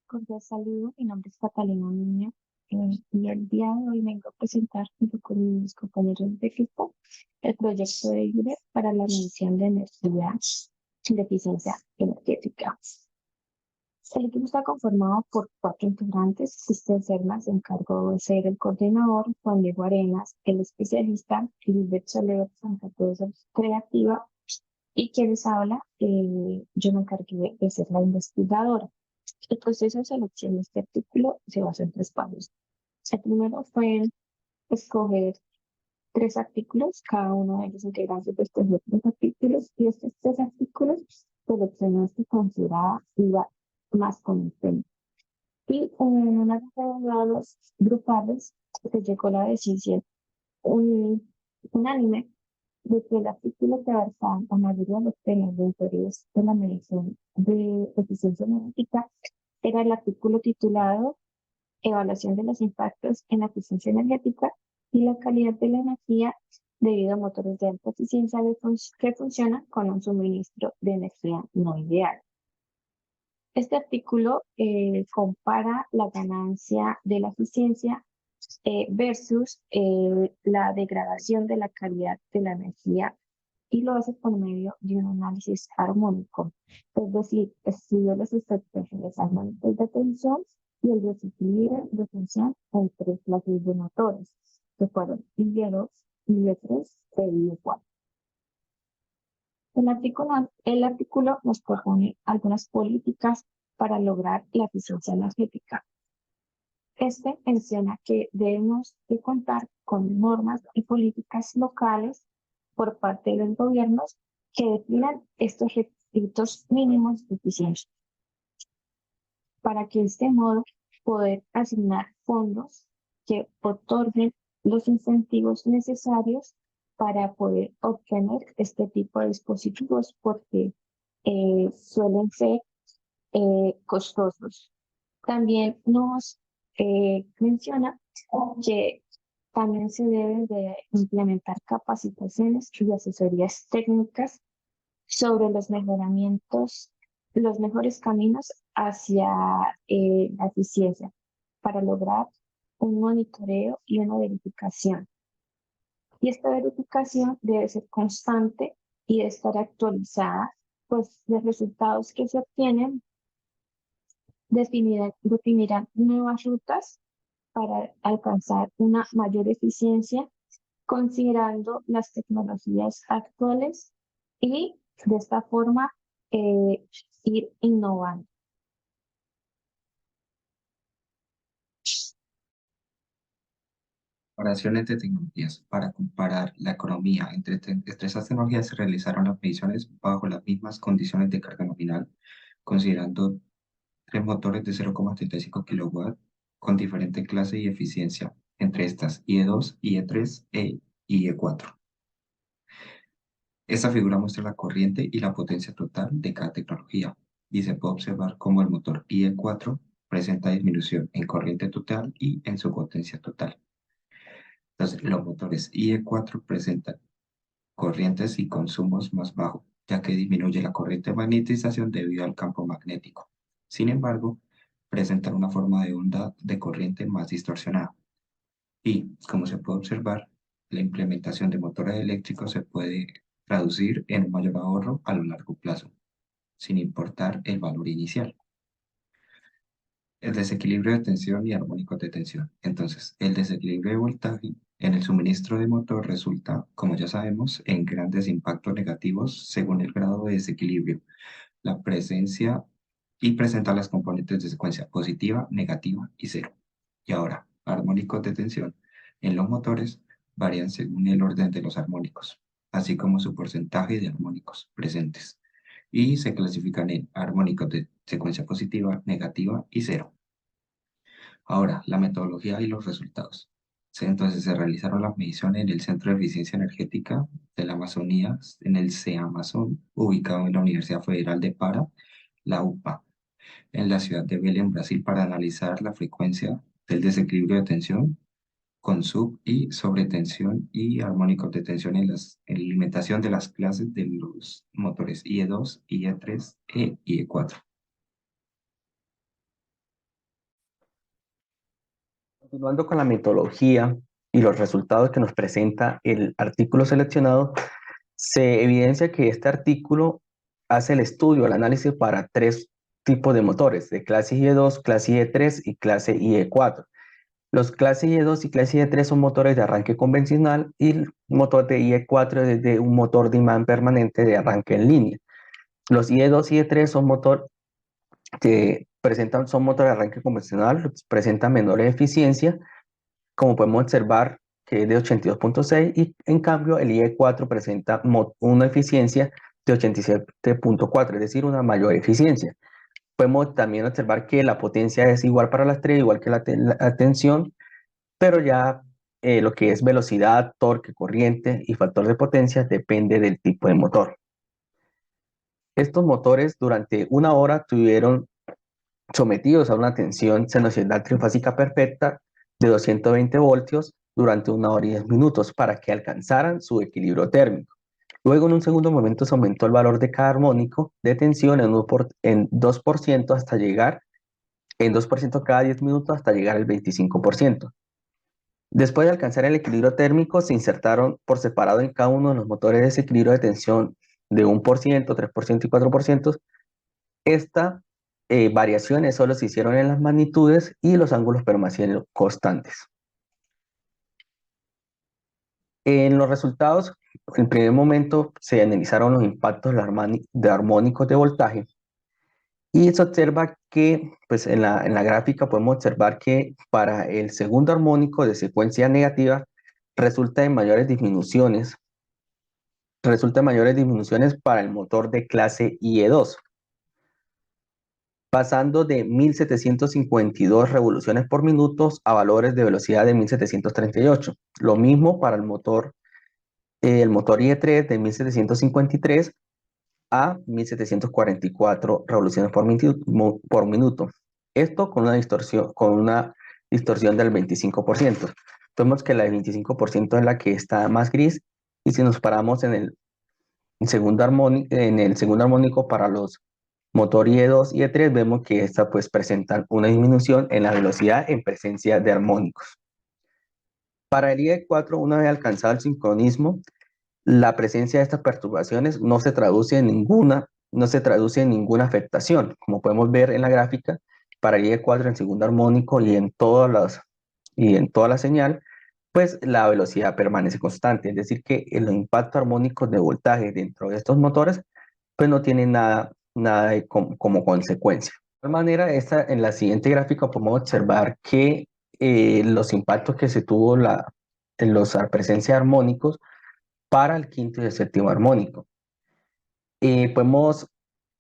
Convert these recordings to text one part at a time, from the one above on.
Cordial saludo, mi nombre es Catalina Niño y el día de hoy vengo a presentar junto con mis compañeros de equipo el proyecto de IRE para la medición de energía de eficiencia energética. El equipo está conformado por 4 integrantes. Cristian Serna se encargó de ser el coordinador, Juan Diego Arenas, el especialista, Lisbeth Soler, Santa Cruz, creativa, y quien les habla, yo me encargué de ser la investigadora. El proceso de selección de este artículo se basa en 3 pasos. El primero fue escoger 3 artículos, cada uno de ellos integrantes de estos 3 artículos, y estos 3 artículos seleccionó los que consideraba iba más con el tema. Y en una de los grupales se llegó a la decisión un, unánime de que el artículo que abarcaba la mayoría de los temas de interés de la medición de eficiencia energética era el artículo titulado Evaluación de los impactos en la eficiencia energética y la calidad de la energía debido a motores de alta eficiencia que funcionan con un suministro de energía no ideal. Este artículo compara la ganancia de la eficiencia versus la degradación de la calidad de la energía y lo hace por medio de un análisis armónico, es decir, estudia los efectos de los armónicos de tensión y el desequilibrio de tensión entre clases de motores, que fueron IE2, IE3 e IE4. El artículo nos propone algunas políticas para lograr la eficiencia energética. Este menciona que debemos de contar con normas y políticas locales por parte de los gobiernos que definan estos requisitos mínimos de eficiencia, para que de este modo poder asignar fondos que otorguen los incentivos necesarios para poder obtener este tipo de dispositivos porque suelen ser costosos. También nos menciona que también se deben de implementar capacitaciones y asesorías técnicas sobre los mejoramientos, los mejores caminos hacia la eficiencia para lograr un monitoreo y una verificación. Y esta verificación debe ser constante y debe estar actualizada, pues los resultados que se obtienen definirán nuevas rutas para alcanzar una mayor eficiencia considerando las tecnologías actuales y de esta forma ir innovando. Comparaciones de tecnologías. Para comparar la economía entre esas tecnologías se realizaron las mediciones bajo las mismas condiciones de carga nominal, considerando 3 motores de 0,35 kW con diferente clase y eficiencia, entre estas IE2, IE3 e IE4. Esta figura muestra la corriente y la potencia total de cada tecnología, y se puede observar cómo el motor IE4 presenta disminución en corriente total y en su potencia total. Entonces, los motores IE4 presentan corrientes y consumos más bajos, ya que disminuye la corriente de magnetización debido al campo magnético. Sin embargo, presentan una forma de onda de corriente más distorsionada. Y, como se puede observar, la implementación de motores eléctricos se puede traducir en un mayor ahorro a lo largo plazo, sin importar el valor inicial. El desequilibrio de tensión y armónicos de tensión. Entonces, el desequilibrio de voltaje en el suministro de motor resulta, como ya sabemos, en grandes impactos negativos según el grado de desequilibrio, la presencia y presenta las componentes de secuencia positiva, negativa y cero. Y ahora, armónicos de tensión en los motores varían según el orden de los armónicos, así como su porcentaje de armónicos presentes, y se clasifican en armónicos de secuencia positiva, negativa y cero. Ahora, la metodología y los resultados. Entonces, se realizaron las mediciones en el Centro de Eficiencia Energética de la Amazonía, en el CEAMazon, ubicado en la Universidad Federal de Para, la UPA, en la ciudad de Belém, Brasil, para analizar la frecuencia del desequilibrio de tensión con sub y sobretensión y armónicos de tensión en la alimentación de las clases de los motores IE2, IE3 e IE4. Continuando con la metodología y los resultados que nos presenta el artículo seleccionado, se evidencia que este artículo hace el estudio, el análisis para tres tipos de motores, de clase IE2, clase IE3 y clase IE4. Los clase IE2 y clase IE3 son motores de arranque convencional y el motor de IE4 es de un motor de imán permanente de arranque en línea. Los IE2 y IE3 son motor que son motores de arranque convencional, presentan menor eficiencia, como podemos observar que es de 82.6 y en cambio el IE4 presenta una eficiencia de 87.4, es decir, una mayor eficiencia. Podemos también observar que la potencia es igual para las tres, igual que la tensión, pero ya lo que es velocidad, torque, corriente y factor de potencia depende del tipo de motor. Estos motores durante una hora tuvieron sometidos a una tensión sinusoidal trifásica perfecta de 220 voltios durante una hora y 10 minutos para que alcanzaran su equilibrio térmico. Luego, en un segundo momento, se aumentó el valor de cada armónico de tensión en 2% hasta llegar en 2% cada 10 minutos hasta llegar al 25%. Después de alcanzar el equilibrio térmico, se insertaron por separado en cada uno de los motores de ese equilibrio de tensión de 1%, 3% y 4%. Estas variaciones solo se hicieron en las magnitudes y los ángulos permanecieron constantes. En los resultados, en primer momento se analizaron los impactos de armónicos de voltaje y se observa que, pues en la gráfica podemos observar que para el segundo armónico de secuencia negativa resulta en mayores disminuciones para el motor de clase IE2, pasando de 1752 revoluciones por minuto a valores de velocidad de 1738. Lo mismo para el motor IE3 de 1753 a 1744 revoluciones por minuto. Esto con una distorsión del 25%. Vemos que la del 25% es la que está más gris y si nos paramos en el segundo armónico para los motor IE2 y E3 vemos que esta pues presentan una disminución en la velocidad en presencia de armónicos. Para el IE4, una vez alcanzado el sincronismo, la presencia de estas perturbaciones no se traduce en ninguna afectación. Como podemos ver en la gráfica, para el IE4 en segundo armónico y en toda la señal, pues la velocidad permanece constante. Es decir, que los impactos armónicos de voltaje dentro de estos motores pues no tienen como consecuencia. De igual manera, en la siguiente gráfica podemos observar que los impactos que se tuvo en la presencia de armónicos para el quinto y el séptimo armónico. Podemos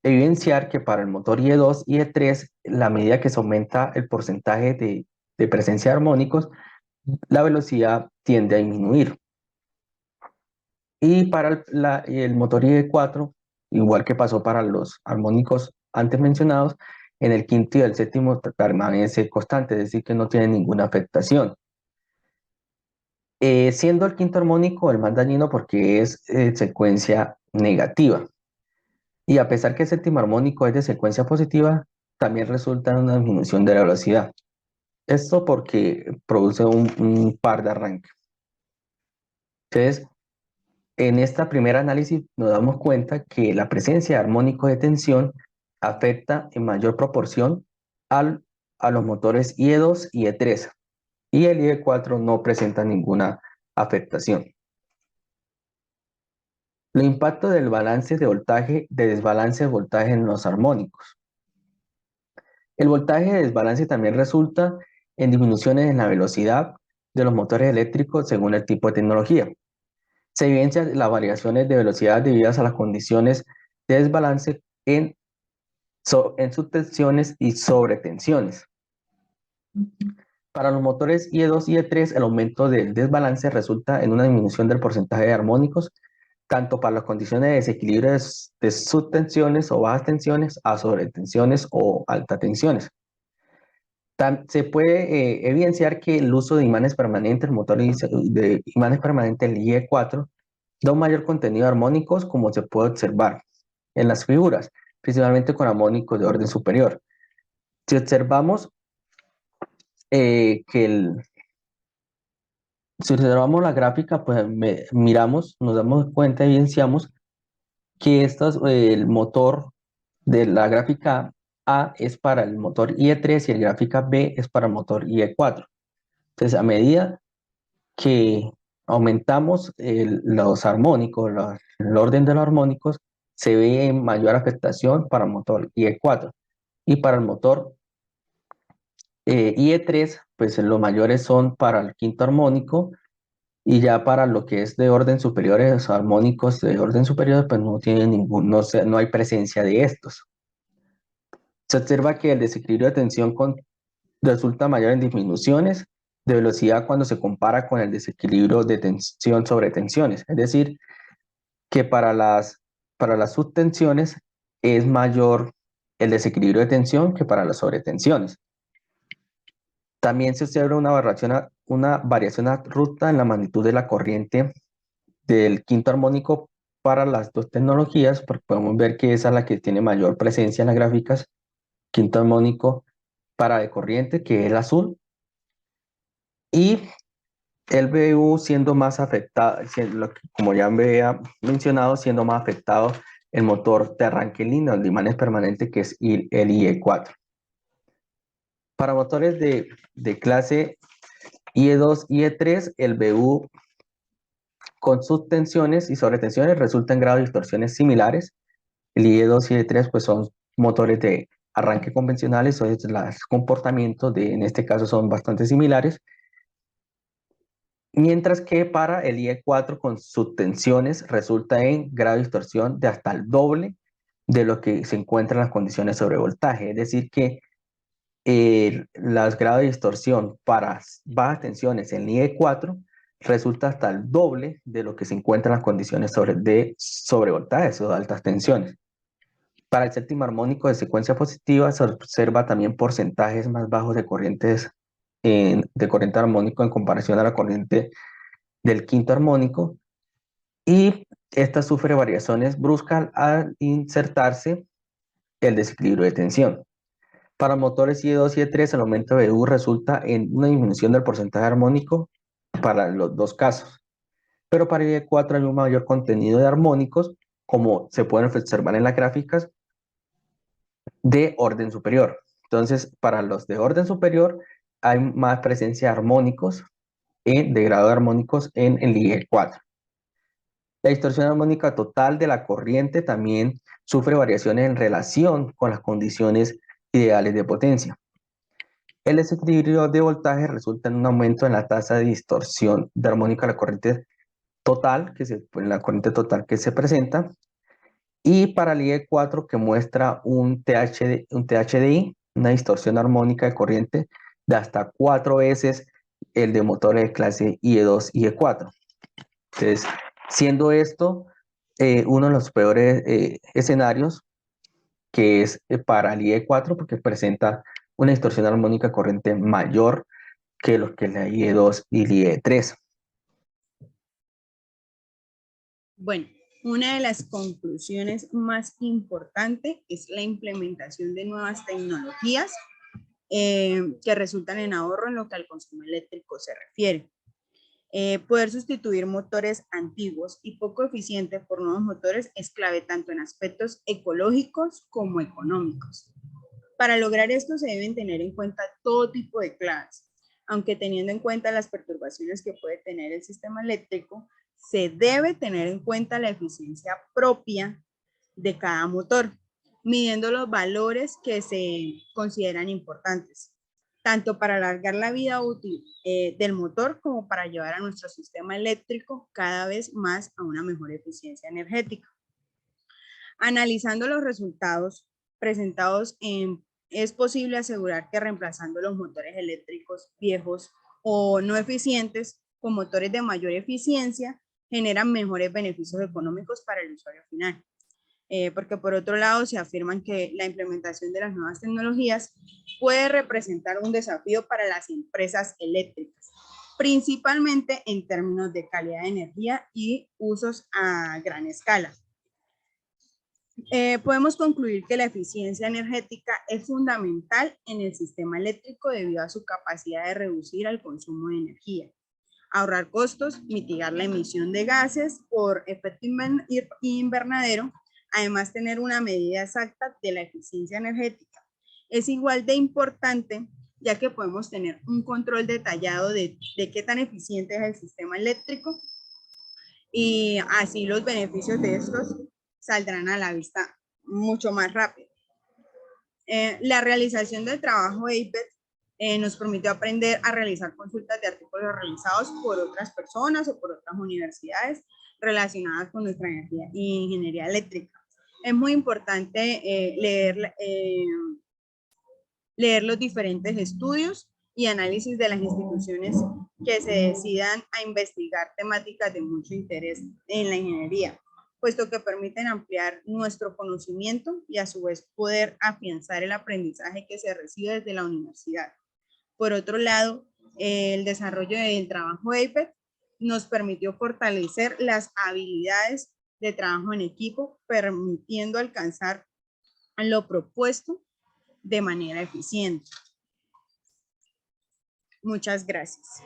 evidenciar que para el motor IE2 y E3, la medida que se aumenta el porcentaje de presencia de armónicos, la velocidad tiende a disminuir. Y para el motor IE4, igual que pasó para los armónicos antes mencionados, en el quinto y el séptimo permanece constante, es decir, que no tiene ninguna afectación. Siendo el quinto armónico el más dañino porque es secuencia negativa. Y a pesar que el séptimo armónico es de secuencia positiva, también resulta en una disminución de la velocidad. Esto porque produce un par de arranque. Entonces, en esta primera análisis nos damos cuenta que la presencia de armónicos de tensión afecta en mayor proporción a los motores IE2 y E3, y el IE4 no presenta ninguna afectación. El impacto del balance de voltaje, de desbalance de voltaje en los armónicos. El voltaje de desbalance también resulta en disminuciones en la velocidad de los motores eléctricos según el tipo de tecnología. Se evidencian las variaciones de velocidad debidas a las condiciones de desbalance en subtensiones y sobretensiones. Para los motores IE2 y E3, el aumento del desbalance resulta en una disminución del porcentaje de armónicos, tanto para las condiciones de desequilibrio de subtensiones o bajas tensiones a sobretensiones o altas tensiones. Se puede evidenciar que el uso de imanes permanentes, el motor de imanes permanentes, el IE4, da un mayor contenido de armónicos, como se puede observar en las figuras, principalmente con armónicos de orden superior. Si observamos si observamos la gráfica, pues miramos, nos damos cuenta, evidenciamos que el motor de la gráfica A es para el motor IE3 y el gráfica B es para el motor IE4. Entonces, a medida que aumentamos los armónicos, el orden de los armónicos, se ve mayor afectación para el motor IE4. Y para el motor IE3, pues los mayores son para el quinto armónico, y ya para lo que es de orden superior, los armónicos de orden superior, pues no tienen no hay presencia de estos. Se observa que el desequilibrio de tensión resulta mayor en disminuciones de velocidad cuando se compara con el desequilibrio de tensión sobre tensiones. Es decir, que para las subtensiones es mayor el desequilibrio de tensión que para las sobretensiones. También se observa una variación abrupta en la magnitud de la corriente del quinto armónico para las dos tecnologías, porque podemos ver que esa es la que tiene mayor presencia en las gráficas, quinto armónico para de corriente, que es el azul, y el BU siendo más afectado, como ya me había mencionado, siendo más afectado el motor de arranque en línea, el de imanes permanente, que es el IE4. Para motores de clase IE2, IE3, el BU con sus tensiones y sobretensiones resulta en grado de distorsiones similares. El IE2 y IE3 pues son motores de arranque convencionales, entonces los comportamientos en este caso son bastante similares. Mientras que para el IE4 con subtensiones resulta en grado de distorsión de hasta el doble de lo que se encuentra en las condiciones sobre voltaje. Es decir que los grados de distorsión para bajas tensiones en IE4 resulta hasta el doble de lo que se encuentra en las condiciones de sobrevoltaje o de altas tensiones. Para el séptimo armónico de secuencia positiva se observa también porcentajes más bajos de corrientes de corriente armónico en comparación a la corriente del quinto armónico, y esta sufre variaciones bruscas al insertarse el desequilibrio de tensión. Para motores IE2 y IE3 el aumento de BU resulta en una disminución del porcentaje armónico para los dos casos, pero para IE4 hay un mayor contenido de armónicos, como se pueden observar en las gráficas, de orden superior. Entonces, para los de orden superior hay más presencia de armónicos, de grado de armónicos en el IE4. La distorsión armónica total de la corriente también sufre variaciones en relación con las condiciones ideales de potencia. El desequilibrio de voltaje resulta en un aumento en la tasa de distorsión de armónica de la corriente total, que se presenta, y para el IE4 que muestra un THDI, una distorsión armónica de corriente de hasta 4 veces el de motores de clase IE2 y IE4. Entonces, siendo esto uno de los peores escenarios, que es para el IE4, porque presenta una distorsión armónica de corriente mayor que los que la IE2 y la IE3. Bueno, una de las conclusiones más importantes es la implementación de nuevas tecnologías que resultan en ahorro en lo que al consumo eléctrico se refiere. Poder sustituir motores antiguos y poco eficientes por nuevos motores es clave tanto en aspectos ecológicos como económicos. Para lograr esto se deben tener en cuenta todo tipo de claves, aunque teniendo en cuenta las perturbaciones que puede tener el sistema eléctrico, se debe tener en cuenta la eficiencia propia de cada motor, midiendo los valores que se consideran importantes, tanto para alargar la vida útil del motor como para llevar a nuestro sistema eléctrico cada vez más a una mejor eficiencia energética. Analizando los resultados presentados, es posible asegurar que reemplazando los motores eléctricos viejos o no eficientes con motores de mayor eficiencia generan mejores beneficios económicos para el usuario final. Porque por otro lado se afirman que la implementación de las nuevas tecnologías puede representar un desafío para las empresas eléctricas, principalmente en términos de calidad de energía y usos a gran escala. Podemos concluir que la eficiencia energética es fundamental en el sistema eléctrico debido a su capacidad de reducir el consumo de energía, ahorrar costos, mitigar la emisión de gases por efecto invernadero, además tener una medida exacta de la eficiencia energética. Es igual de importante ya que podemos tener un control detallado de qué tan eficiente es el sistema eléctrico y así los beneficios de estos saldrán a la vista mucho más rápido. La realización del trabajo APET nos permitió aprender a realizar consultas de artículos realizados por otras personas o por otras universidades relacionadas con nuestra energía y ingeniería eléctrica. Es muy importante leer los diferentes estudios y análisis de las instituciones que se decidan a investigar temáticas de mucho interés en la ingeniería, puesto que permiten ampliar nuestro conocimiento y a su vez poder afianzar el aprendizaje que se recibe desde la universidad. Por otro lado, el desarrollo del trabajo APET nos permitió fortalecer las habilidades de trabajo en equipo, permitiendo alcanzar lo propuesto de manera eficiente. Muchas gracias.